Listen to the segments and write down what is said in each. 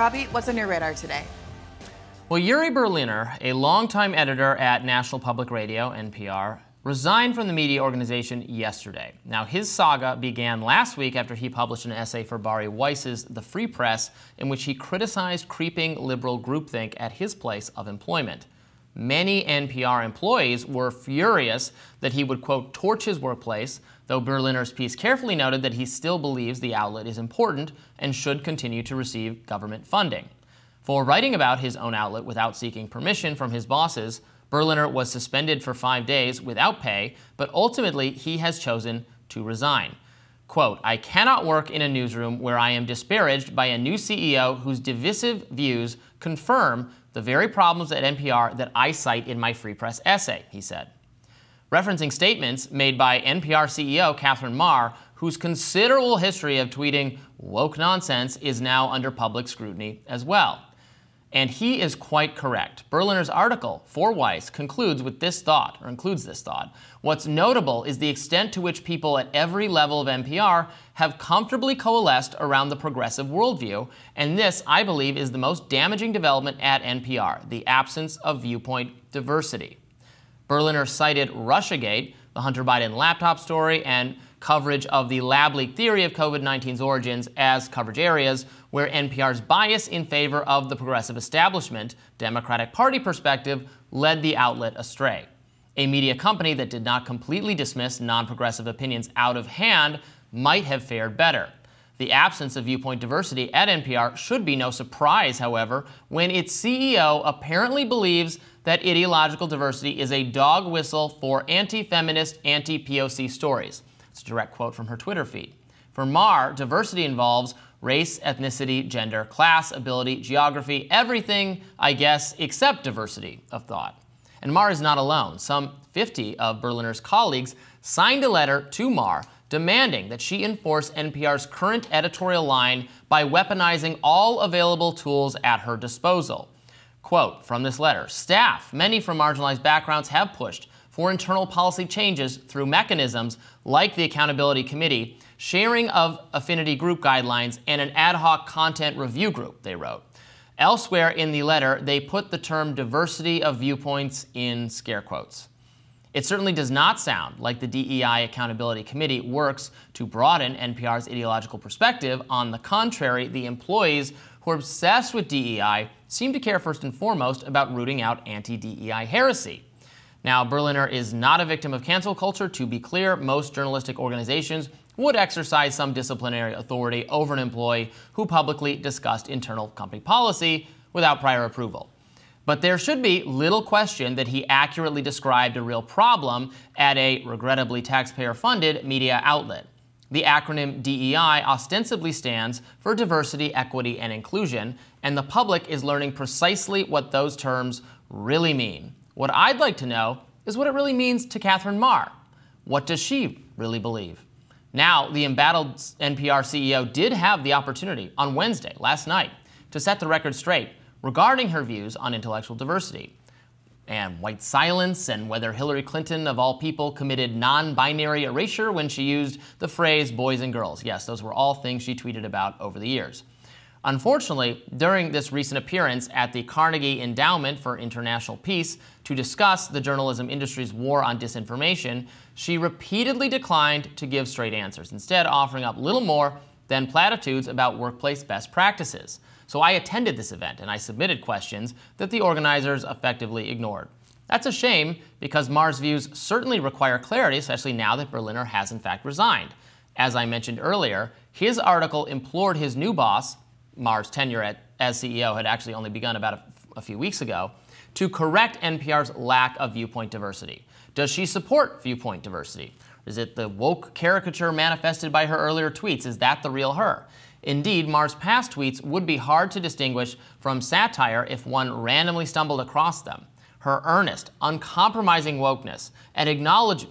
Robby, what's on your radar today? Well, Yuri Berliner, a longtime editor at National Public Radio, NPR, resigned from the media organization yesterday. Now, his saga began last week after he published an essay for Bari Weiss's The Free Press in which he criticized creeping liberal groupthink at his place of employment. Many NPR employees were furious that he would, quote, torch his workplace, though Berliner's piece carefully noted that he still believes the outlet is important and should continue to receive government funding. For writing about his own outlet without seeking permission from his bosses, Berliner was suspended for 5 days without pay, but ultimately he has chosen to resign. Quote, I cannot work in a newsroom where I am disparaged by a new CEO whose divisive views confirm the very problems at NPR that I cite in my Free Press essay, he said. Referencing statements made by NPR CEO Katherine Maher, whose considerable history of tweeting woke nonsense is now under public scrutiny as well. And he is quite correct. Berliner's article for Weiss includes this thought. What's notable is the extent to which people at every level of NPR have comfortably coalesced around the progressive worldview, and this, I believe, is the most damaging development at NPR, the absence of viewpoint diversity. Berliner cited Russiagate, the Hunter Biden laptop story, and coverage of the lab leak theory of COVID-19's origins as coverage areas where NPR's bias in favor of the progressive establishment, Democratic Party perspective, led the outlet astray. A media company that did not completely dismiss non-progressive opinions out of hand might have fared better. The absence of viewpoint diversity at NPR should be no surprise, however, when its CEO apparently believes that ideological diversity is a dog whistle for anti-feminist, anti-POC stories. It's a direct quote from her Twitter feed. For Maher, diversity involves race, ethnicity, gender, class, ability, geography, everything, I guess, except diversity of thought. And Maher is not alone. Some 50 of Berliner's colleagues signed a letter to Maher demanding that she enforce NPR's current editorial line by weaponizing all available tools at her disposal. Quote from this letter, staff, many from marginalized backgrounds, have pushed for internal policy changes through mechanisms like the Accountability Committee, sharing of affinity group guidelines, and an ad hoc content review group, they wrote. Elsewhere in the letter, they put the term diversity of viewpoints in scare quotes. It certainly does not sound like the DEI Accountability Committee works to broaden NPR's ideological perspective. On the contrary, the employees who are obsessed with DEI seem to care first and foremost about rooting out anti-DEI heresy. Now, Berliner is not a victim of cancel culture. To be clear, most journalistic organizations would exercise some disciplinary authority over an employee who publicly discussed internal company policy without prior approval. But there should be little question that he accurately described a real problem at a, regrettably taxpayer-funded, media outlet. The acronym DEI ostensibly stands for diversity, equity, and inclusion, and the public is learning precisely what those terms really mean. What I'd like to know is what it really means to Katherine Maher. What does she really believe? Now, the embattled NPR CEO did have the opportunity on Wednesday, last night, to set the record straight regarding her views on intellectual diversity and white silence and whether Hillary Clinton, of all people, committed non-binary erasure when she used the phrase boys and girls. Yes, those were all things she tweeted about over the years. Unfortunately, during this recent appearance at the Carnegie Endowment for International Peace to discuss the journalism industry's war on disinformation, she repeatedly declined to give straight answers, instead offering up little more than platitudes about workplace best practices. So I attended this event and I submitted questions that the organizers effectively ignored. That's a shame because Maher's views certainly require clarity, especially now that Berliner has in fact resigned. As I mentioned earlier, his article implored his new boss, Maher's tenure as CEO had actually only begun about a few weeks ago, to correct NPR's lack of viewpoint diversity. Does she support viewpoint diversity? Is it the woke caricature manifested by her earlier tweets? Is that the real her? Indeed, Maher's past tweets would be hard to distinguish from satire if one randomly stumbled across them. Her earnest, uncompromising wokeness and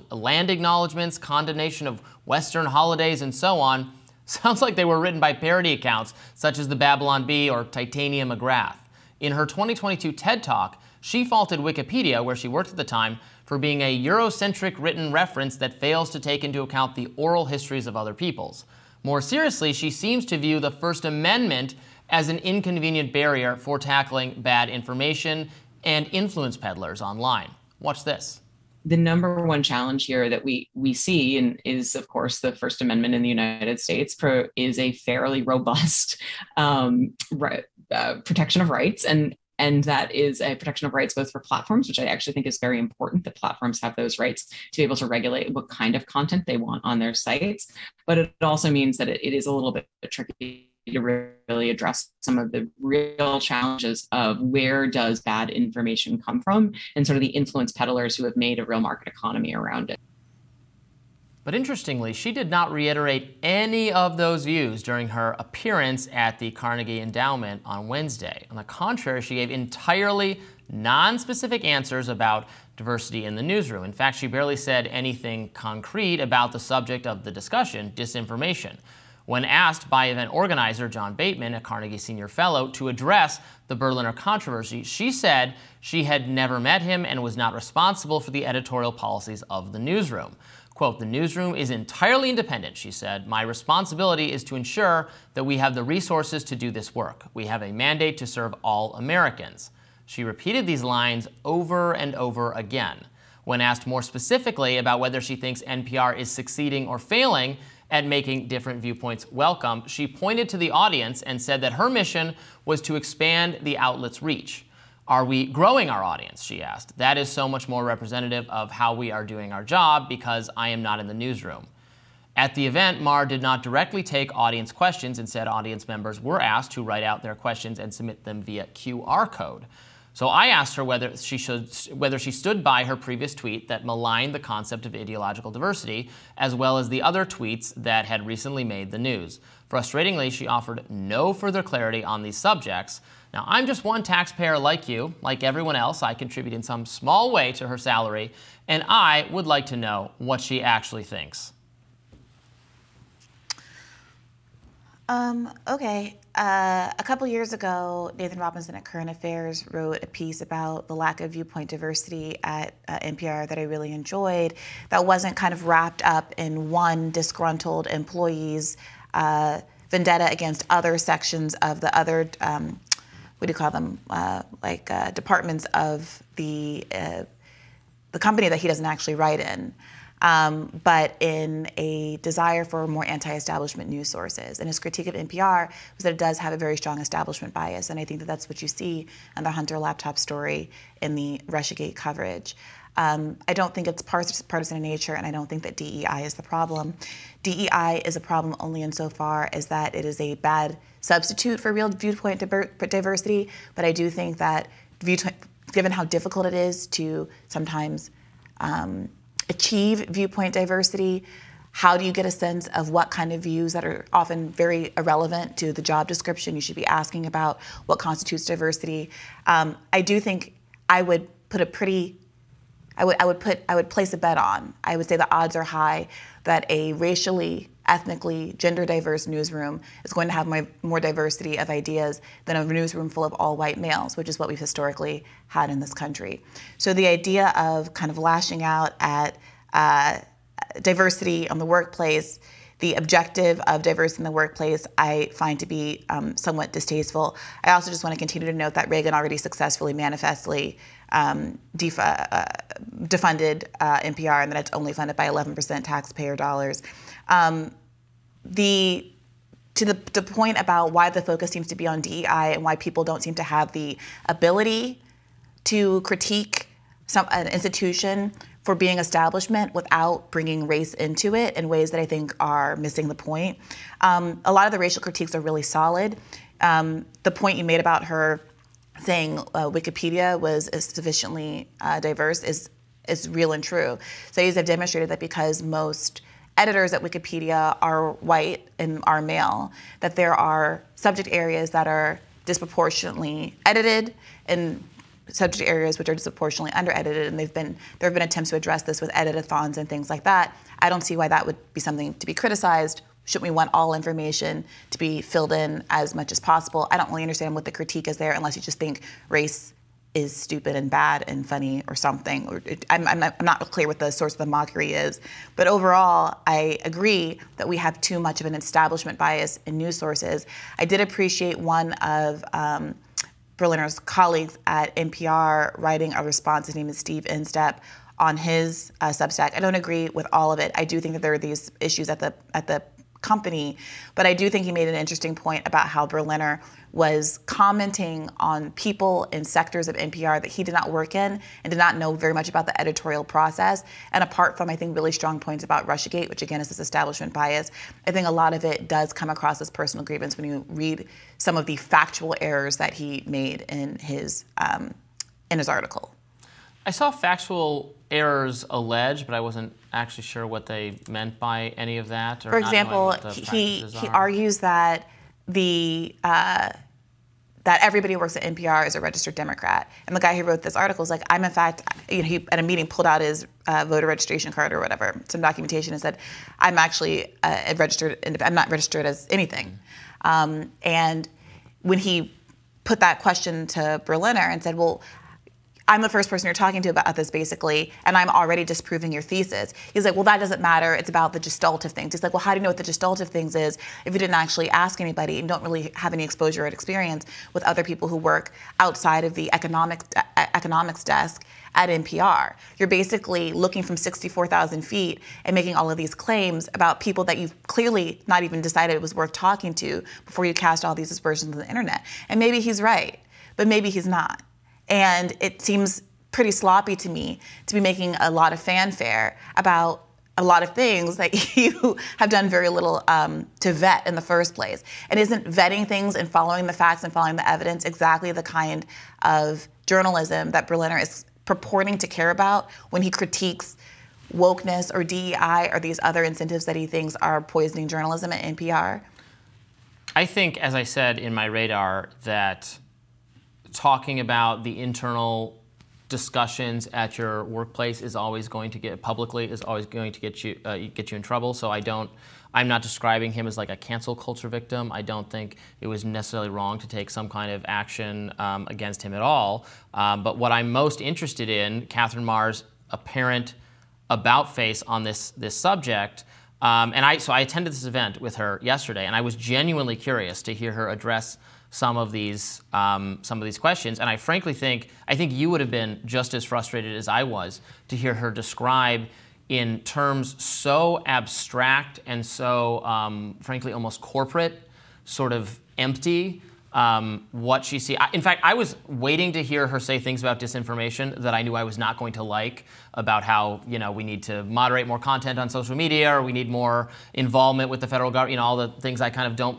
land acknowledgments, condemnation of Western holidays, and so on sounds like they were written by parody accounts such as the Babylon Bee or Titania McGrath. In her 2022 TED Talk, she faulted Wikipedia, where she worked at the time, for being a Eurocentric written reference that fails to take into account the oral histories of other peoples. More seriously, she seems to view the First Amendment as an inconvenient barrier for tackling bad information and influence peddlers online. Watch this. The number one challenge here that we see and is, of course, the First Amendment in the United States is a fairly robust protection of rights. And that is a protection of rights both for platforms, which I actually think is very important, that platforms have those rights to be able to regulate what kind of content they want on their sites. But it also means that it is a little bit tricky to really address some of the real challenges of where does bad information come from and sort of the influence peddlers who have made a real market economy around it. But interestingly, she did not reiterate any of those views during her appearance at the Carnegie Endowment on Wednesday. On the contrary, she gave entirely non-specific answers about diversity in the newsroom. In fact, she barely said anything concrete about the subject of the discussion, disinformation. When asked by event organizer John Bateman, a Carnegie Senior Fellow, to address the Berliner controversy, she said she had never met him and was not responsible for the editorial policies of the newsroom. Quote, "The newsroom is entirely independent," she said. "My responsibility is to ensure that we have the resources to do this work. We have a mandate to serve all Americans." She repeated these lines over and over again. When asked more specifically about whether she thinks NPR is succeeding or failing at making different viewpoints welcome, she pointed to the audience and said that her mission was to expand the outlet's reach. "Are we growing our audience?" she asked. "That is so much more representative of how we are doing our job because I am not in the newsroom." At the event, Maher did not directly take audience questions. Instead, audience members were asked to write out their questions and submit them via QR code. So I asked her whether she stood by her previous tweet that maligned the concept of ideological diversity, as well as the other tweets that had recently made the news. Frustratingly, she offered no further clarity on these subjects. Now, I'm just one taxpayer like you. Like everyone else, I contribute in some small way to her salary, and I would like to know what she actually thinks. Okay. A couple years ago, Nathan Robinson at Current Affairs wrote a piece about the lack of viewpoint diversity at NPR that I really enjoyed, that wasn't kind of wrapped up in one disgruntled employee's vendetta against other sections of the other, what do you call them, departments of the company that he doesn't actually write in. But in a desire for more anti-establishment news sources. And his critique of NPR was that it does have a very strong establishment bias, and I think that that's what you see in the Hunter laptop story in the Russiagate coverage. I don't think it's partisan in nature, and I don't think that DEI is the problem. DEI is a problem only insofar as that it is a bad substitute for real viewpoint diversity, but I do think that given how difficult it is to sometimes achieve viewpoint diversity, how do you get a sense of what kind of views that are often very irrelevant to the job description? You should be asking about what constitutes diversity. I do think I would put I would place a bet on. I would say the odds are high that a racially, ethnically, gender diverse newsroom is going to have more diversity of ideas than a newsroom full of all white males, which is what we've historically had in this country. So the idea of kind of lashing out at diversity on the workplace, the objective of diversity in the workplace, I find to be somewhat distasteful. I also just want to continue to note that Reagan already successfully, manifestly defunded NPR, and that it's only funded by 11% taxpayer dollars. To the point about why the focus seems to be on DEI and why people don't seem to have the ability to critique an institution for being establishment without bringing race into it in ways that I think are missing the point. A lot of the racial critiques are really solid. The point you made about her saying Wikipedia was sufficiently diverse is real and true. Studies have demonstrated that because most editors at Wikipedia are white and are male, that there are subject areas that are disproportionately edited and subject areas which are disproportionately under-edited, and there have been attempts to address this with edit-a-thons and things like that. I don't see why that would be something to be criticized. Shouldn't we want all information to be filled in as much as possible? I don't really understand what the critique is there unless you just think race is stupid and bad and funny or something. Or I'm not clear what the source of the mockery is. But overall, I agree that we have too much of an establishment bias in news sources. I did appreciate one of Berliner's colleagues at NPR writing a response. His name is Steve Instep, on his Substack. I don't agree with all of it. I do think that there are these issues at the company, but I do think he made an interesting point about how Berliner was commenting on people in sectors of NPR that he did not work in and did not know very much about the editorial process. And apart from, I think, really strong points about Russiagate, which again is this establishment bias, I think a lot of it does come across as personal grievance when you read some of the factual errors that he made in his article. I saw factual errors alleged, but I wasn't actually sure what they meant by any of that. Or for example, he argues that that everybody who works at NPR is a registered Democrat. And the guy who wrote this article is like, I'm in fact, he at a meeting pulled out his voter registration card or whatever, some documentation, and said, I'm actually a registered, I'm not registered as anything. And when he put that question to Berliner and said, well, I'm the first person you're talking to about this, basically, and I'm already disproving your thesis. He's like, well, that doesn't matter. It's about the gestalt of things. He's like, well, how do you know what the gestalt of things is if you didn't actually ask anybody and don't really have any exposure or experience with other people who work outside of the economics desk at NPR? You're basically looking from 64,000 feet and making all of these claims about people that you've clearly not even decided it was worth talking to before you cast all these aspersions on the internet. And maybe he's right, but maybe he's not. And it seems pretty sloppy to me to be making a lot of fanfare about a lot of things that you have done very little to vet in the first place. And isn't vetting things and following the facts and following the evidence exactly the kind of journalism that Berliner is purporting to care about when he critiques wokeness or DEI or these other incentives that he thinks are poisoning journalism at NPR? I think, as I said in my radar, that talking about the internal discussions at your workplace is always going to get you in trouble. So I'm not describing him as like a cancel culture victim. I don't think it was necessarily wrong to take some kind of action against him at all. But what I'm most interested in, Katherine Maher's apparent about face on this subject. So I attended this event with her yesterday, and I was genuinely curious to hear her address some of these questions. And I frankly think you would have been just as frustrated as I was to hear her describe in terms so abstract and so, frankly, almost corporate, sort of empty, what she sees. In fact, I was waiting to hear her say things about disinformation that I knew I was not going to like, about how we need to moderate more content on social media, or we need more involvement with the federal government, all the things I kind of don't,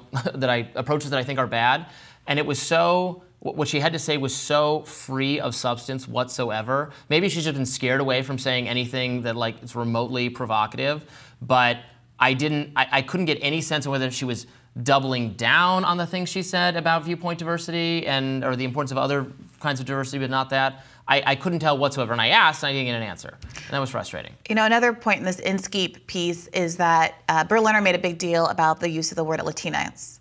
approaches that I think are bad. And it was so, what she had to say was so free of substance whatsoever. Maybe she's just been scared away from saying anything that is remotely provocative, but I couldn't get any sense of whether she was doubling down on the things she said about viewpoint diversity or the importance of other kinds of diversity, but not that. I couldn't tell whatsoever, and I asked, and I didn't get an answer. And that was frustrating. Another point in this Inskeep piece is that Berliner made a big deal about the use of the word Latinx.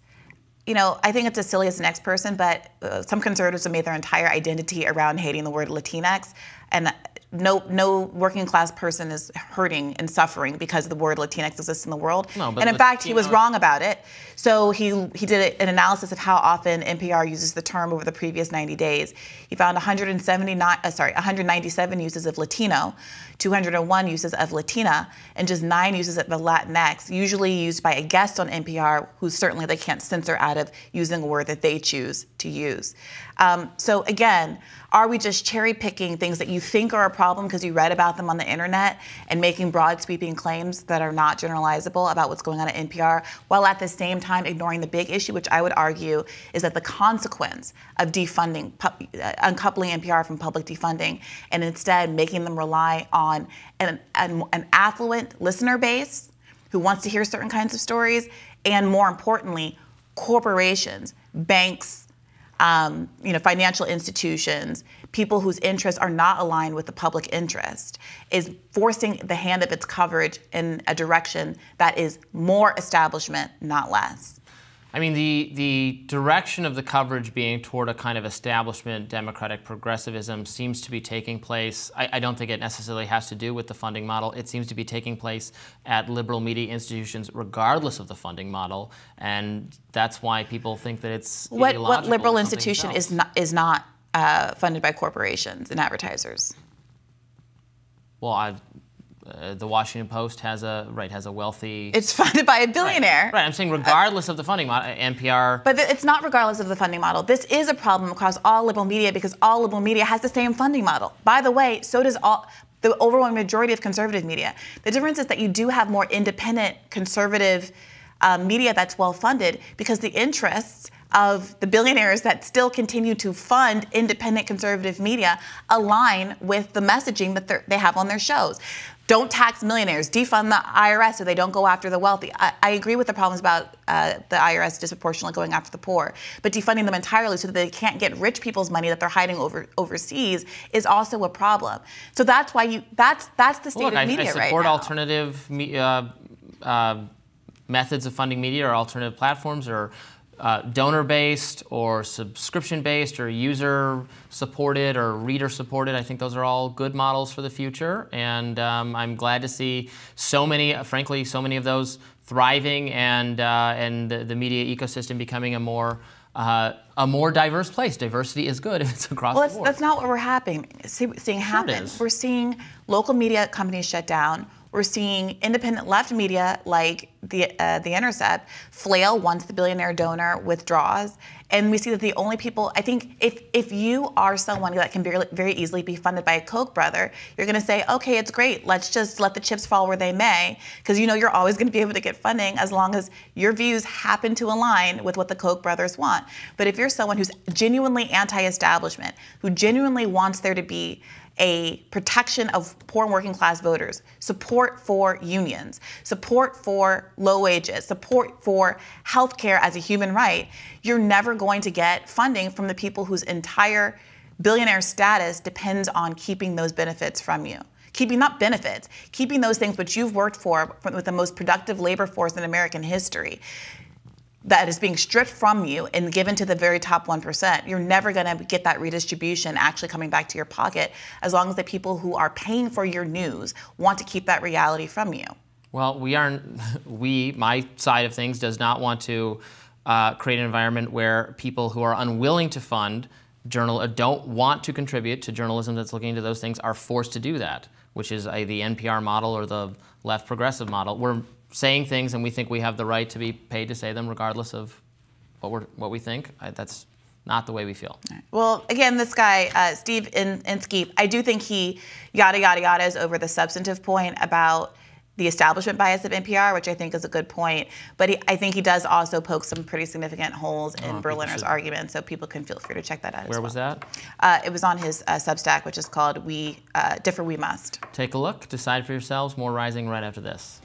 I think it's as silly as the next person, but some conservatives have made their entire identity around hating the word Latinx, and no working class person is hurting and suffering because the word Latinx exists in the world. No, and in fact, he was wrong about it. So he did an analysis of how often NPR uses the term over the previous 90 days. He found 197 uses of Latino, 201 uses of Latina, and just 9 uses of the Latinx, usually used by a guest on NPR who certainly they can't censor out of using a word that they choose to use. So again, are we just cherry picking things that you think are a problem because you read about them on the internet and making broad sweeping claims that are not generalizable about what's going on at NPR, while at the same time ignoring the big issue, which I would argue is that the consequence of defunding, uncoupling NPR from public defunding, and instead making them rely on an affluent listener base who wants to hear certain kinds of stories, and more importantly, corporations, banks, financial institutions, people whose interests are not aligned with the public interest, is forcing the hand of its coverage in a direction that is more establishment, not less. I mean, the direction of the coverage being toward a kind of establishment democratic progressivism seems to be taking place. I don't think it necessarily has to do with the funding model. It seems to be taking place at liberal media institutions regardless of the funding model, and that's why people think that it's ideological. What liberal institution is not funded by corporations and advertisers? Well, the Washington Post has a wealthy. It's funded by a billionaire. Right. I'm saying regardless of the funding model, NPR. But it's not regardless of the funding model. This is a problem across all liberal media because all liberal media has the same funding model. By the way, so does the overwhelming majority of conservative media. The difference is that you do have more independent conservative media that's well funded because the interests of the billionaires that still continue to fund independent conservative media align with the messaging that they have on their shows. Don't tax millionaires, defund the IRS so they don't go after the wealthy. I agree with the problems about the IRS disproportionately going after the poor, but defunding them entirely so that they can't get rich people's money that they're hiding overseas is also a problem. So that's why that's the state of media right now. I support alternative methods of funding media or alternative platforms or donor-based or subscription-based or user-supported or reader-supported. I think those are all good models for the future, and I'm glad to see so many of those thriving and the media ecosystem becoming a more diverse place. Diversity is good if it's across the board. That's not what we're seeing happen. We're seeing local media companies shut down. We're seeing independent left media like The Intercept flail once the billionaire donor withdraws. And we see that the only people, I think if you are someone that can very easily be funded by a Koch brother, you're going to say, okay, it's great. Let's just let the chips fall where they may, because you know you're always going to be able to get funding as long as your views happen to align with what the Koch brothers want. But if you're someone who's genuinely anti-establishment, who genuinely wants there to be a protection of poor and working class voters, support for unions, support for low wages, support for healthcare as a human right, you're never going to get funding from the people whose entire billionaire status depends on keeping those benefits from you. Keeping those things which you've worked for with the most productive labor force in American history, that is being stripped from you and given to the very top 1%, you're never going to get that redistribution actually coming back to your pocket as long as the people who are paying for your news want to keep that reality from you. Well, my side of things does not want to create an environment where people who are unwilling to fund don't want to contribute to journalism that's looking into those things are forced to do that, which is the NPR model or the left progressive model. We're saying things and we think we have the right to be paid to say them regardless of what we think. That's not the way we feel. Right. Well, again, this guy, Steve Inskeep, I do think he yada is over the substantive point about the establishment bias of NPR, which I think is a good point. But I think he does also poke some pretty significant holes in Berliner's argument, so people can feel free to check that out as well. Where was that? It was on his Substack, which is called Differ We Must. Take a look, decide for yourselves. More Rising right after this.